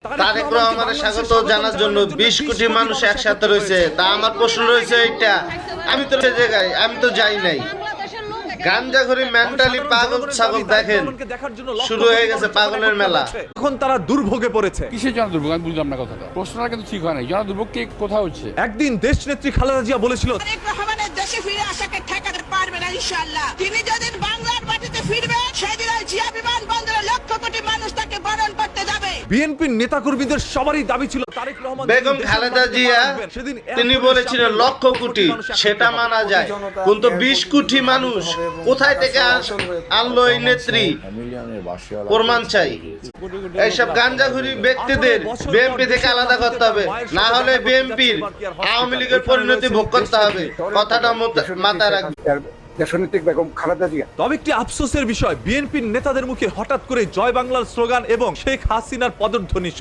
তারেক রহমানের স্বাগত জানার জন্য 20 কোটি মানুষ একসাথে রয়েছে। তা আমার প্রশ্ন রয়েছে এইটা, আমি তো সেই জায়গায় আমি তো যাই নাই। গাঞ্জাখড়ি মেন্টালি পাগল ছাগল দেখেন, শুরু হয়ে গেছে পাগলের মেলা। এখন তারা দুর্ভোগে পড়েছে। কিসের জনদুর্ভোগ আমি বুঝলাম না কথাটা, প্রশ্নটা কিন্তু ঠিক হয় নাই। জনদুর্ভোগ কে কোথাও হচ্ছে? একদিন দেশ নেত্রী খালেদা জিয়া বলেছিল তারেক রহমানের দেশে ফিরে আসাকে ঠেকাতে পারবে না ইনশাআল্লাহ। তিনি যেদিন বাংলার মাটিতে ফিরবেন সেদিন ওই জিয়া বিমানবন্দরে লক্ষ কোটি মানুষ তাকে বরণ করতে যাবে। বিএনপির নেতাকর্মীদের সবারই দাবি ছিল তারেক রহমান বেগম খালেদা জিয়া তিনি বলেছিলেন লক্ষ কোটি, সেটা মানা যায়, কিন্তু 20 কোটি মানুষ কোথায় থেকে আনলো এই নেত্রী? প্রমাণ চাই। এইসব গাঞ্জাখুরি ব্যক্তিদের বিএনপি থেকে আলাদা করতে হবে, না হলে বিএনপির আওয়ামী লীগের পরিণতি ভোগ করতে হবে। কথাটা মাথায় রাখবেন। দেশনেত্রী বেগম খালেদা জিয়া। তবে একটি আফসোসের বিষয়, বিএনপির নেতাদের মুখে হঠাৎ করে জয় বাংলার স্লোগান এবং শেখ হাসিনার পদধ্বনি শুনে